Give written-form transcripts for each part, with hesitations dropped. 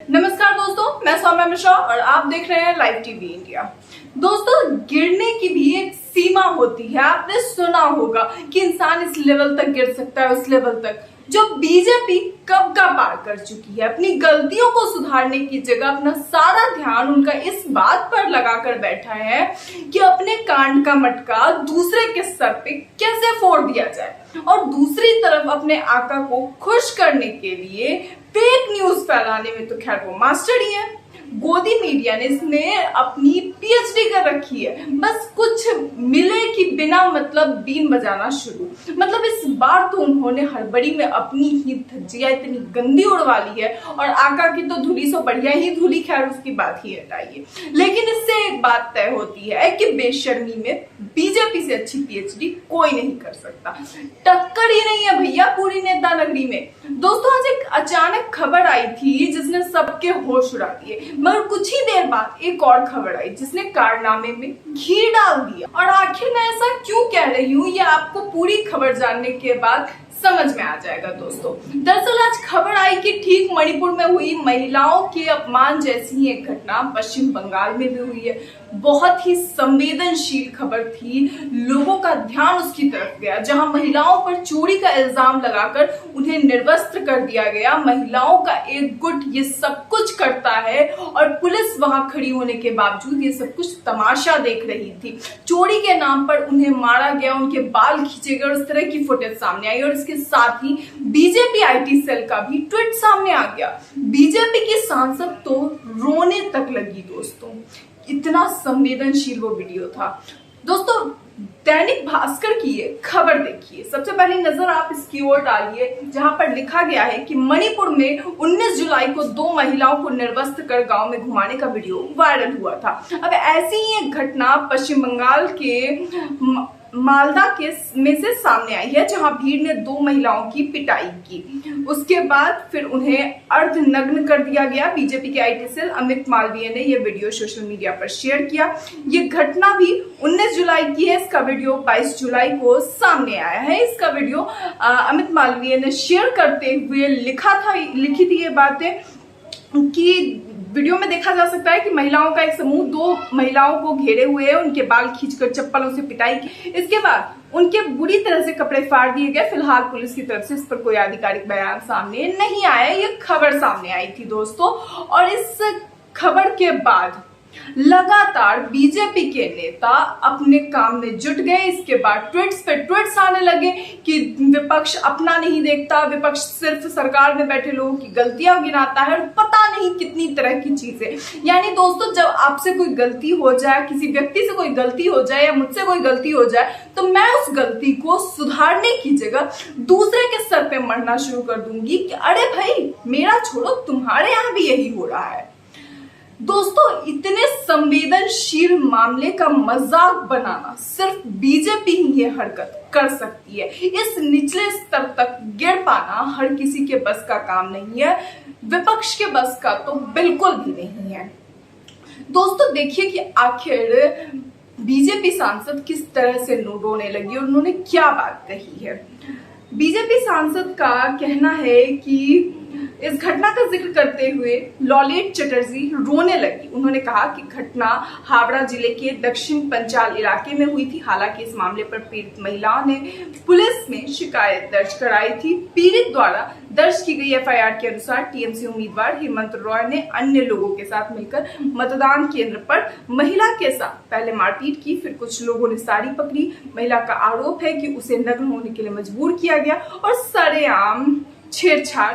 नमस्कार दोस्तों, मैं सौम्या मिश्रा और आप देख रहे हैं लाइव टीवी इंडिया। दोस्तों, गिरने की भी एक सीमा होती है। आपने सुना होगा कि इंसान इस लेवल तक गिर सकता है, उस लेवल तक। जो बीजेपी कब का पार कर चुकी है। अपनी गलतियों को सुधारने की जगह अपना सारा ध्यान उनका इस बात पर लगाकर बैठा है कि अपने कांड का मटका दूसरे के सर पे कैसे फोड़ दिया जाए, और दूसरी तरफ अपने आका को खुश करने के लिए फेक न्यूज फैलाने में तो खैर वो मास्टर ही है। गोदी मीडिया ने इसने अपनी पीएचडी कर रखी है। बस कुछ मिले कि बिना मतलब बीन बजाना शुरू। मतलब इस बार तो उन्होंने हड़बड़ी में अपनी ही धज्जियां इतनी गंदी उड़वा ली है, और आका की तो धुली सो बढ़िया ही धुली, खैर उसकी बात ही हटाइए। लेकिन इससे एक बात तय होती है कि बेशर्मी में बीजेपी से अच्छी पीएचडी कोई नहीं कर सकता। टक्कर ही नहीं है भैया पूरी नेता नगरी में। दोस्तों, आज एक अचानक खबर आई थी जिसने सबके होश उड़ा दिए, मगर कुछ ही देर बाद एक और खबर आई जिसने कारनामे में घी डाल दिया। और आखिर मैं ऐसा क्यों कह रही हूँ, ये आपको पूरी खबर जानने के बाद समझ में आ जाएगा। दोस्तों, दरअसल आज खबर आई कि ठीक मणिपुर में हुई महिलाओं के अपमान जैसी ही एक घटना पश्चिम बंगाल में भी हुई है। बहुत ही संवेदनशील खबर थी, लोगों का ध्यान उसकी तरफ गया, जहां महिलाओं पर चोरी का इल्जाम लगाकर उन्हें निर्वस्त्र कर दिया गया। महिलाओं का एक गुट ये सब कुछ करता है और पुलिस वहां खड़ी होने के बावजूद ये सब कुछ तमाशा देख रही थी। चोरी के नाम पर उन्हें मारा गया, उनके बाल खींचे गए, उस तरह की फुटेज सामने आई। और इसके साथ ही बीजेपी आईटी सेल का भी ट्वीट सामने आ गया। बीजेपी की सांसद तो रोने तक लगी। दोस्तों, इतना संवेदनशील वो वीडियो था। दोस्तों, दैनिक भास्कर की ये खबर देखिए। सबसे पहली नजर आप इसकी ओर डालिए, जहां पर लिखा गया है कि मणिपुर में 19 जुलाई को 2 महिलाओं को निर्वस्त्र कर गांव में घुमाने का वीडियो वायरल हुआ था। अब ऐसी ही एक घटना पश्चिम बंगाल के मालदा केस में से सामने आई है, जहां भीड़ ने 2 महिलाओं की पिटाई की। उसके बाद फिर उन्हें अर्धनग्न कर दिया गया। बीजेपी के आईटी सेल अमित मालवीय ने यह वीडियो सोशल मीडिया पर शेयर किया। ये घटना भी 19 जुलाई की है। इसका वीडियो 22 जुलाई को सामने आया है। इसका वीडियो अमित मालवीय ने शेयर करते हुए लिखी थी ये बातें कि वीडियो में देखा जा सकता है कि महिलाओं का एक समूह 2 महिलाओं को घेरे हुए है, उनके बाल खींचकर चप्पलों से पिटाई की। इसके बाद उनके बुरी तरह से कपड़े फाड़ दिए गए। फिलहाल पुलिस की तरफ से इस पर कोई आधिकारिक बयान सामने नहीं आया। ये खबर सामने आई थी दोस्तों, और इस खबर के बाद लगातार बीजेपी के नेता अपने काम में जुट गए। इसके बाद ट्वीट्स पे ट्वीट्स आने लगे कि विपक्ष अपना नहीं देखता, विपक्ष सिर्फ सरकार में बैठे लोगों की गलतियां गिनाता है, और पता नहीं कितनी तरह की चीजें। यानी दोस्तों, जब आपसे कोई गलती हो जाए, किसी व्यक्ति से कोई गलती हो जाए या मुझसे कोई गलती हो जाए, तो मैं उस गलती को सुधारने की जगह दूसरे के सर पे मरना शुरू कर दूंगी कि अरे भाई मेरा छोड़ो, तुम्हारे यहां भी यही हो रहा है। दोस्तों, इतने संवेदनशील मामले का मजाक बनाना सिर्फ बीजेपी ही ये हरकत कर सकती है। इस निचले स्तर तक गिर पाना हर किसी के बस का काम नहीं है, विपक्ष के बस का तो बिल्कुल भी नहीं है। दोस्तों, देखिए कि आखिर बीजेपी सांसद किस तरह से रोने लगी और उन्होंने क्या बात कही है। बीजेपी सांसद का कहना है कि इस घटना का जिक्र करते हुए लॉलेट चटर्जी रोने लगी। उन्होंने कहा कि घटना हावड़ा जिले के दक्षिण पंचाल इलाके में हुई थी। हालांकि इस मामले पर पीड़ित महिलाओं ने पुलिस में शिकायत दर्ज कराई थी। पीड़ित द्वारा दर्ज की गई एफआईआर के अनुसार टीएमसी उम्मीदवार हेमंत रॉय ने अन्य लोगों के साथ मिलकर मतदान केंद्र पर महिला के साथ पहले मारपीट की, फिर कुछ लोगों ने साड़ी पकड़ी। महिला का आरोप है कि उसे नग्न होने के लिए मजबूर किया गया और सरेआम छेड़छाड़।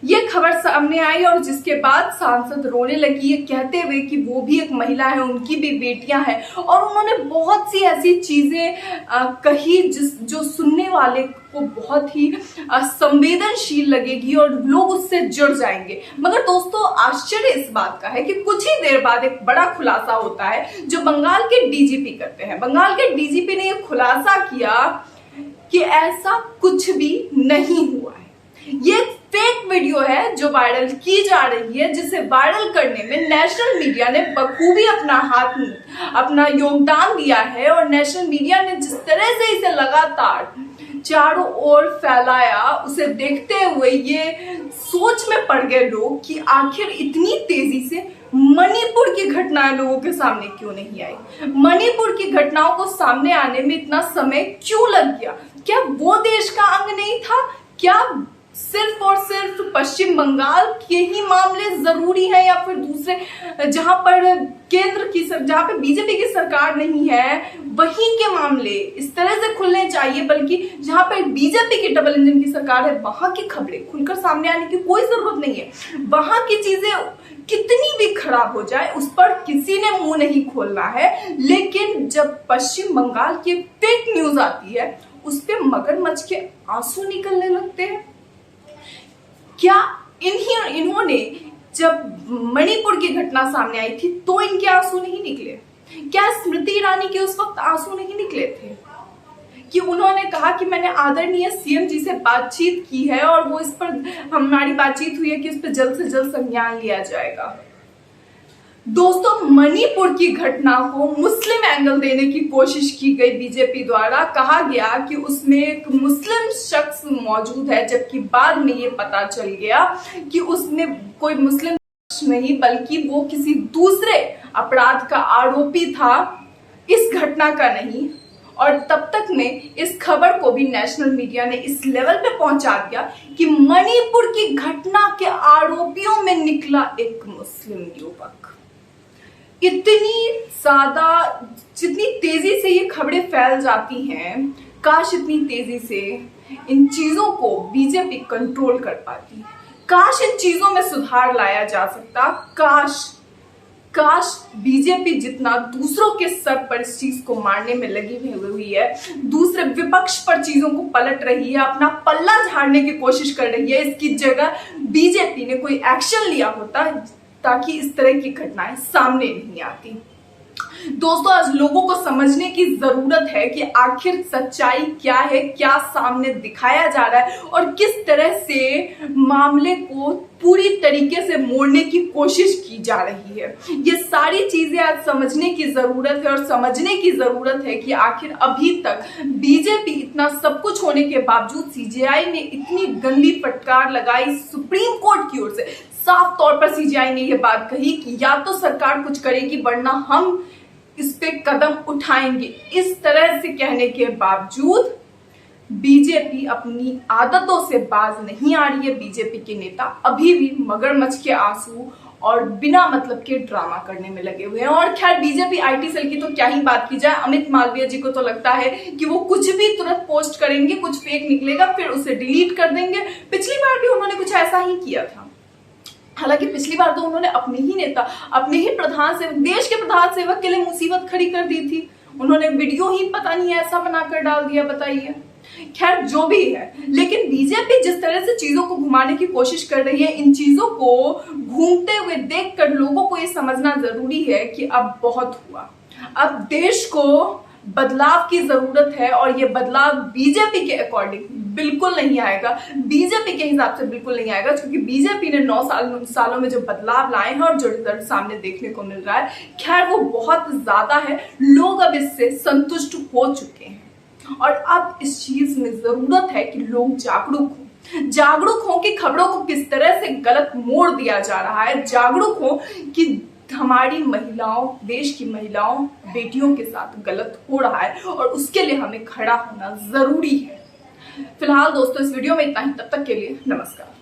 ये खबर सामने आई और जिसके बाद सांसद रोने लगी, ये कहते हुए कि वो भी एक महिला है, उनकी भी बेटियां हैं, और उन्होंने बहुत सी ऐसी चीजें कही जो सुनने वाले को बहुत ही संवेदनशील लगेगी और लोग उससे जुड़ जाएंगे। मगर दोस्तों, आश्चर्य इस बात का है कि कुछ ही देर बाद एक बड़ा खुलासा होता है जो बंगाल के डीजीपी करते हैं। बंगाल के डीजीपी ने यह खुलासा किया कि ऐसा कुछ भी नहीं हुआ है। ये फेक वीडियो है जो वायरल की जा रही है, जिसे वायरल करने में नेशनल मीडिया ने बखूबी अपना योगदान दिया है। और नेशनल मीडिया ने जिस तरह से इसे लगातार चारों ओर फैलाया, उसे देखते हुए ये सोच में पड़ गए लोग कि आखिर इतनी तेजी से मणिपुर की घटनाएं लोगों के सामने क्यों नहीं आई, मणिपुर की घटनाओं को सामने आने में इतना समय क्यों लग गया। क्या वो देश का अंग नहीं था? क्या सिर्फ और सिर्फ पश्चिम बंगाल के ही मामले जरूरी है, या फिर दूसरे जहां पर जहां पे बीजेपी की सरकार नहीं है वहीं के मामले इस तरह से खुलने चाहिए, बल्कि जहां पर बीजेपी की डबल इंजन की सरकार है वहां की खबरें खुलकर सामने आने की कोई जरूरत नहीं है। वहां की चीजें कितनी भी खराब हो जाए उस पर किसी ने मुंह नहीं खोलना है, लेकिन जब पश्चिम बंगाल की फेक न्यूज आती है उस पर मगरमच्छ के आंसू निकलने लगते हैं। क्या इन्होंने जब मणिपुर की घटना सामने आई थी तो इनके आंसू नहीं निकले? क्या स्मृति ईरानी के उस वक्त आंसू नहीं निकले थे कि उन्होंने कहा कि मैंने आदरणीय सीएम जी से बातचीत की है और वो इस पर हमारी बातचीत हुई है कि इस पर जल्द से जल्द संज्ञान लिया जाएगा। दोस्तों, मणिपुर की घटना को मुस्लिम एंगल देने की कोशिश की गई बीजेपी द्वारा। कहा गया कि उसमें एक मुस्लिम शख्स मौजूद है, जबकि बाद में ये पता चल गया कि उसमें कोई मुस्लिम शख्स नहीं बल्कि वो किसी दूसरे अपराध का आरोपी था, इस घटना का नहीं। और तब तक में इस खबर को भी नेशनल मीडिया ने इस लेवल पे पहुंचा दिया कि मणिपुर की घटना के आरोपियों में निकला एक मुस्लिम युवक। इतनी ज्यादा जितनी तेजी से ये खबरें फैल जाती हैं, काश इतनी तेजी से इन चीजों को बीजेपी कंट्रोल कर पाती, काश इन चीजों में सुधार लाया जा सकता, काश बीजेपी जितना दूसरों के सर पर इस चीज को मारने में लगी हुई है, दूसरे विपक्ष पर चीजों को पलट रही है, अपना पल्ला झाड़ने की कोशिश कर रही है, इसकी जगह बीजेपी ने कोई एक्शन लिया होता ताकि इस तरह की घटनाएं सामने नहीं आती। दोस्तों, आज लोगों को समझने की जरूरत है कि आखिर सच्चाई क्या है, क्या सामने दिखाया जा रहा है और किस तरह से मामले को पूरी तरीके से मोड़ने की कोशिश की जा रही है। ये सारी चीजें आज समझने की जरूरत है और समझने की जरूरत है कि आखिर अभी तक बीजेपी इतना सब कुछ होने के बावजूद सीजेआई ने इतनी गंदी फटकार लगाई सुप्रीम कोर्ट की ओर से। साफ तौर पर सीजेआई ने यह बात कही कि या तो सरकार कुछ करेगी वरना हम इस पे कदम उठाएंगे। इस तरह से कहने के बावजूद बीजेपी अपनी आदतों से बाज नहीं आ रही है। बीजेपी के नेता अभी भी मगरमच्छ के आंसू और बिना मतलब के ड्रामा करने में लगे हुए हैं। और खैर, बीजेपी आईटी सेल की तो क्या ही बात की जाए। अमित मालवीय जी को तो लगता है कि वो कुछ भी तुरंत पोस्ट करेंगे, कुछ फेक निकलेगा फिर उसे डिलीट कर देंगे। पिछली बार भी उन्होंने कुछ ऐसा ही किया था। हालांकि पिछली बार तो उन्होंने अपने ही नेता, अपने ही प्रधान सेवक, देश के प्रधान सेवक के लिए मुसीबत खड़ी कर दी थी। उन्होंने वीडियो ही पता नहीं ऐसा बनाकर डाल दिया, बताइए। खैर, जो भी है, लेकिन बीजेपी जिस तरह से चीजों को घुमाने की कोशिश कर रही है, इन चीजों को घूमते हुए देखकर लोगों को ये समझना जरूरी है कि अब बहुत हुआ। अब देश को बदलाव की जरूरत है और ये बदलाव बीजेपी के अकॉर्डिंग बिल्कुल नहीं आएगा, बीजेपी के हिसाब से बिल्कुल नहीं आएगा, क्योंकि बीजेपी ने 9 सालों में जो बदलाव लाए हैं और जो रिजल्ट सामने देखने को मिल रहा है, खैर वो बहुत ज्यादा है। लोग अब इससे संतुष्ट हो चुके हैं और अब इस चीज में जरूरत है कि लोग जागरूक हो कि खबरों को किस तरह से गलत मोड़ दिया जा रहा है, जागरूक हो कि हमारी महिलाओं, देश की महिलाओं, बेटियों के साथ गलत हो रहा है और उसके लिए हमें खड़ा होना जरूरी है। फिलहाल दोस्तों, इस वीडियो में इतना ही। तब तक के लिए नमस्कार।